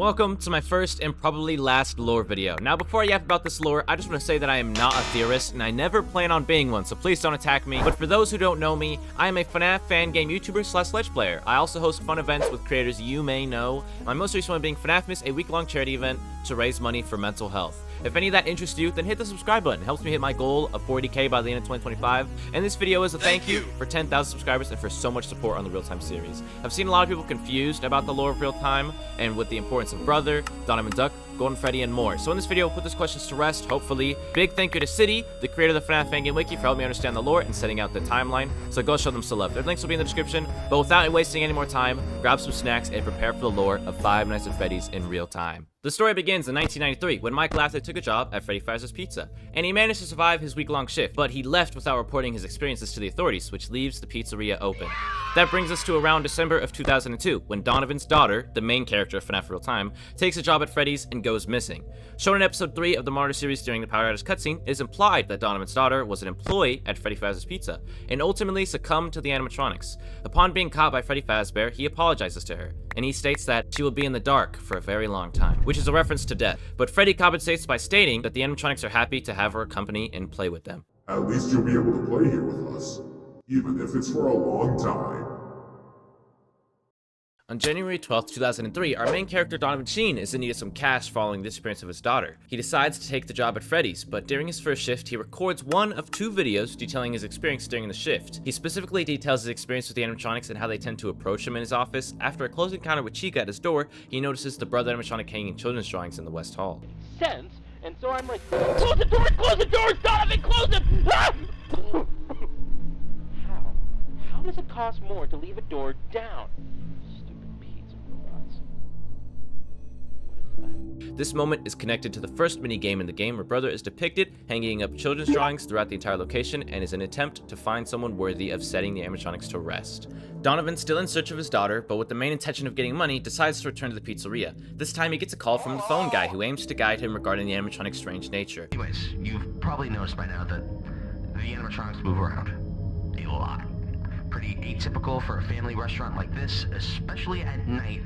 Welcome to my first and probably last lore video. Now before I yap about this lore, I just want to say that I am not a theorist and I never plan on being one, so please don't attack me. But for those who don't know me, I am a FNAF fan game YouTuber / Ledge player. I also host fun events with creators you may know. My most recent one being FNAF Miss, a week-long charity event to raise money for mental health. If any of that interests you, then hit the subscribe button. It helps me hit my goal of 40k by the end of 2025. And this video is a thank you for 10,000 subscribers and for so much support on the Real-Time series. I've seen a lot of people confused about the lore of Real-Time and with the importance of Brother, Donovan Duck, Golden Freddy, and more. So in this video, we'll put these questions to rest, hopefully. Big thank you to Ciity, the creator of the FNAF Fangame Wiki, for helping me understand the lore and setting out the timeline. So go show them some love. Their links will be in the description. But without wasting any more time, grab some snacks and prepare for the lore of Five Nights at Freddy's in real time. The story begins in 1993 when Mike Laughter took a job at Freddy Fazbear's Pizza, and he managed to survive his week-long shift, but he left without reporting his experiences to the authorities, which leaves the pizzeria open. That brings us to around December of 2002, when Donovan's daughter, the main character of FNAF Real Time, takes a job at Freddy's and goes missing. Shown in episode 3 of the Martyr series during the Power Riders cutscene, it is implied that Donovan's daughter was an employee at Freddy Fazbear's Pizza, and ultimately succumbed to the animatronics. Upon being caught by Freddy Fazbear, he apologizes to her, and he states that she will be in the dark for a very long time, which is a reference to death. But Freddy compensates by stating that the animatronics are happy to have her accompany and play with them. At least you'll be able to play here with us, even if it's for a long time. On January 12th, 2003, our main character Donovan Sheen is in need of some cash following the disappearance of his daughter. He decides to take the job at Freddy's, but during his first shift, he records one of 2 videos detailing his experience during the shift. He specifically details his experience with the animatronics and how they tend to approach him in his office. After a close encounter with Chica at his door, he notices the brother animatronic hanging children's drawings in the West Hall. Sense, and so I'm like, close the door, Donovan, close it! Ah! How does it cost more to leave a door down? This moment is connected to the first mini-game in the game where Brother is depicted hanging up children's drawings throughout the entire location and is an attempt to find someone worthy of setting the animatronics to rest. Donovan, still in search of his daughter, but with the main intention of getting money, decides to return to the pizzeria. This time he gets a call from the phone guy who aims to guide him regarding the animatronic's strange nature. Anyways, you've probably noticed by now that the animatronics move around a lot. Pretty atypical for a family restaurant like this, especially at night,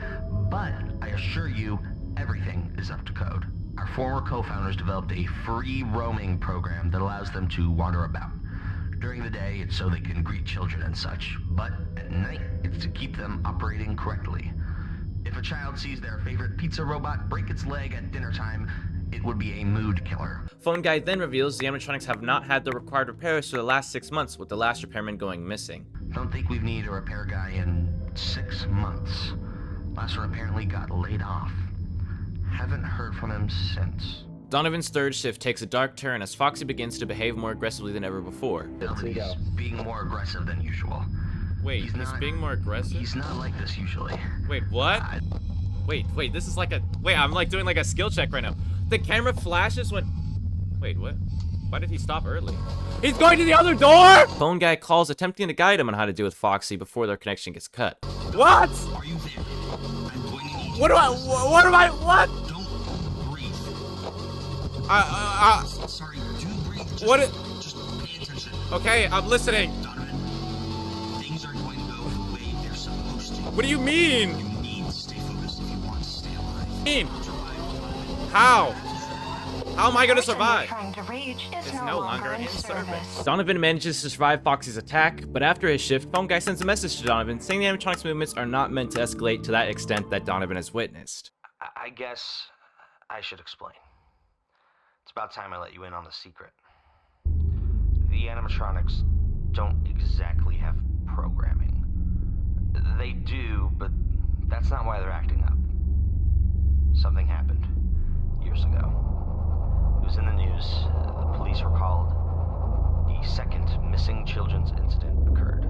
but I assure you, everything is up to code. Our former co-founders developed a free roaming program that allows them to wander about. During the day, it's so they can greet children and such, but at night, it's to keep them operating correctly. If a child sees their favorite pizza robot break its leg at dinner time, it would be a mood killer. Phone guy then reveals the animatronics have not had the required repairs for the last 6 months, with the last repairman going missing. Don't think we've needed a repair guy in 6 months. Last one apparently got laid off. Haven't heard from him since. Donovan's third shift takes a dark turn as Foxy begins to behave more aggressively than ever before. He's being more aggressive than usual. Wait, he's being more aggressive? He's not like this usually. Wait, what? Wait, this is like a... Wait, I'm like doing like a skill check right now. The camera flashes when... Wait, what? Why did he stop early? He's going to the other door! Phone guy calls, attempting to guide him on how to deal with Foxy before their connection gets cut. What? Are you there? I'm going to need What Don't breathe. Sorry, do breathe. Just pay attention. Okay, I'm listening. Donovan, things are going to go the way they're supposed to. What do you mean? You need to stay focused if you want to stay alive. How? How am I going to survive? Trying to reach is It's no longer in service. Donovan manages to survive Foxy's attack, but after his shift, Phone Guy sends a message to Donovan saying the animatronics movements are not meant to escalate to that extent that Donovan has witnessed. I guess I should explain. It's about time I let you in on the secret. The animatronics don't exactly have programming. They do, but that's not why they're acting up. Something happened years ago. It was in the news. The police were called. The second missing children's incident occurred.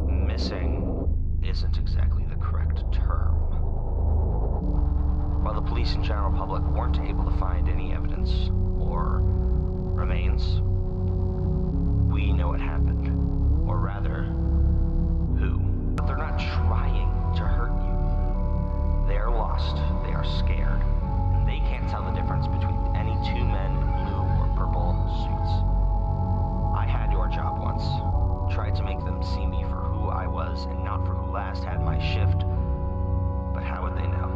Missing isn't exactly the correct term. While the police and general public weren't able to find any evidence or remains, we know what happened. Or rather, who. But they're not trying to hurt you. They are lost. They are scared. They can't tell the difference between any 2 men in blue or purple suits. I had your job once. Tried to make them see me for who I was and not for who last had my shift. But How would they know?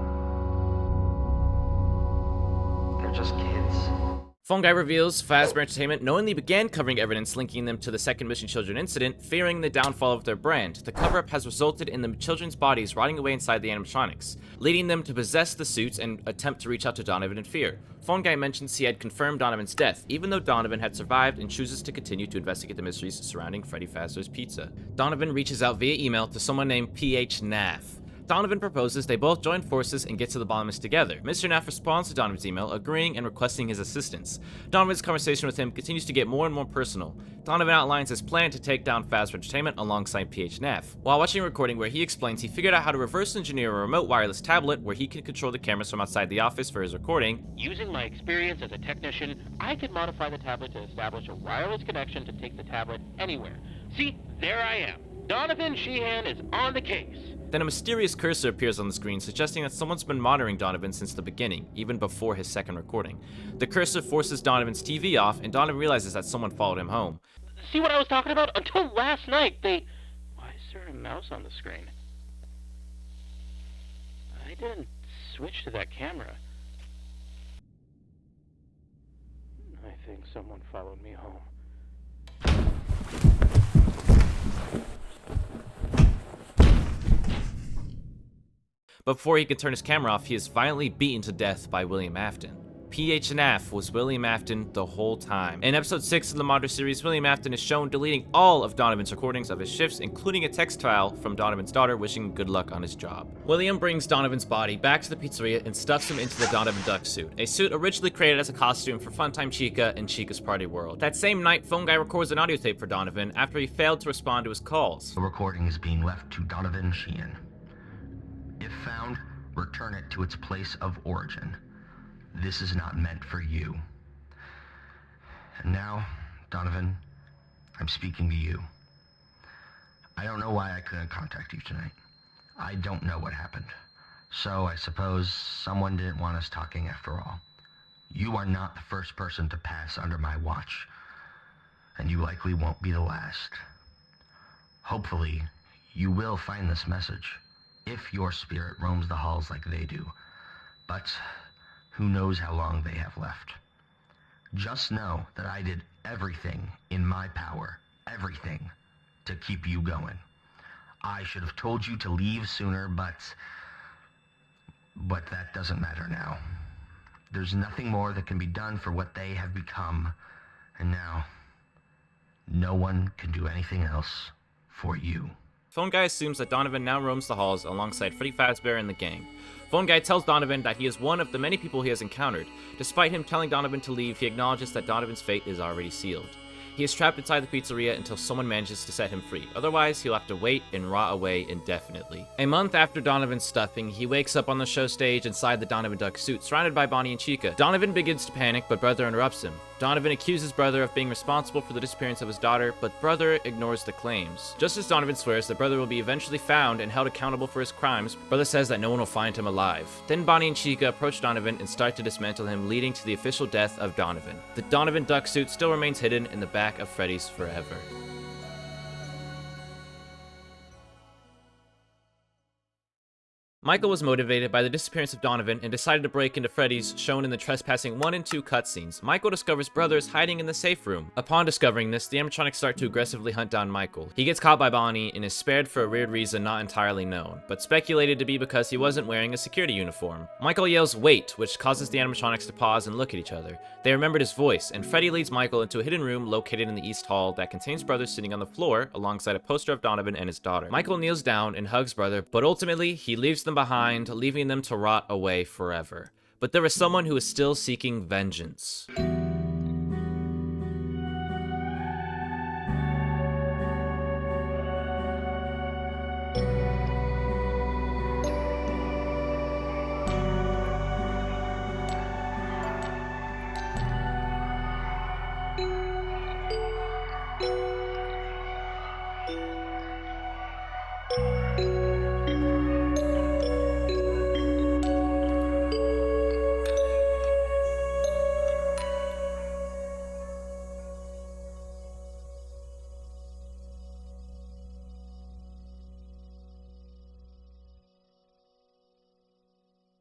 They're just kids. Phone Guy reveals Fazbear Entertainment knowingly began covering evidence linking them to the second Missing Children incident, fearing the downfall of their brand. The cover-up has resulted in the children's bodies rotting away inside the animatronics, leading them to possess the suits and attempt to reach out to Donovan in fear. Phone Guy mentions he had confirmed Donovan's death, even though Donovan had survived, and chooses to continue to investigate the mysteries surrounding Freddy Fazbear's Pizza. Donovan reaches out via email to someone named FNAF. Donovan proposes they both join forces and get to the bottom of this together. Mr. Naff responds to Donovan's email, agreeing and requesting his assistance. Donovan's conversation with him continues to get more and more personal. Donovan outlines his plan to take down Fazbear Entertainment alongside Naff. While watching a recording where he explains he figured out how to reverse engineer a remote wireless tablet where he can control the cameras from outside the office for his recording. Using my experience as a technician, I could modify the tablet to establish a wireless connection to take the tablet anywhere. See, there I am. Donovan Sheehan is on the case. Then a mysterious cursor appears on the screen, suggesting that someone's been monitoring Donovan since the beginning, even before his second recording. The cursor forces Donovan's TV off, and Donovan realizes that someone followed him home. See what I was talking about? Until last night, Why is there a mouse on the screen? I didn't switch to that camera. I think someone followed me home. But before he can turn his camera off, he is violently beaten to death by William Afton. FNAF was William Afton the whole time. In episode 6 of the Modern series, William Afton is shown deleting all of Donovan's recordings of his shifts, including a text file from Donovan's daughter wishing good luck on his job. William brings Donovan's body back to the pizzeria and stuffs him into the Donovan Duck suit, a suit originally created as a costume for Funtime Chica in Chica's Party World. That same night, Phone Guy records an audio tape for Donovan after he failed to respond to his calls. The recording is being left to Donovan Sheehan. If found, return it to its place of origin. This is not meant for you. And now, Donovan, I'm speaking to you. I don't know why I couldn't contact you tonight. I don't know what happened. So I suppose someone didn't want us talking after all. You are not the first person to pass under my watch, and you likely won't be the last. Hopefully, you will find this message, if your spirit roams the halls like they do. But who knows how long they have left. Just know that I did everything in my power, everything, to keep you going. I should have told you to leave sooner, but that doesn't matter now. There's nothing more that can be done for what they have become, and now, no one can do anything else for you. Phone Guy assumes that Donovan now roams the halls alongside Freddy Fazbear and the gang. Phone Guy tells Donovan that he is one of the many people he has encountered. Despite him telling Donovan to leave, he acknowledges that Donovan's fate is already sealed. He is trapped inside the pizzeria until someone manages to set him free. Otherwise, he'll have to wait and rot away indefinitely. A month after Donovan's stuffing, he wakes up on the show stage inside the Donovan Duck suit, surrounded by Vonii and Chica. Donovan begins to panic, but Brother interrupts him. Donovan accuses Brother of being responsible for the disappearance of his daughter, but Brother ignores the claims. Just as Donovan swears that Brother will be eventually found and held accountable for his crimes, Brother says that no one will find him alive. Then Vonii and Chica approach Donovan and start to dismantle him, leading to the official death of Donovan. The Donovan Duck suit still remains hidden in the back of Freddy's forever. Michael was motivated by the disappearance of Donovan and decided to break into Freddy's, shown in the Trespassing 1 and 2 cutscenes. Michael discovers brothers hiding in the safe room. Upon discovering this, the animatronics start to aggressively hunt down Michael. He gets caught by Vonii and is spared for a weird reason not entirely known, but speculated to be because he wasn't wearing a security uniform. Michael yells "wait," which causes the animatronics to pause and look at each other. They remembered his voice, and Freddy leads Michael into a hidden room located in the East Hall that contains brothers sitting on the floor alongside a poster of Donovan and his daughter. Michael kneels down and hugs brother, but ultimately he leaves them behind, leaving them to rot away forever. But there is someone who is still seeking vengeance.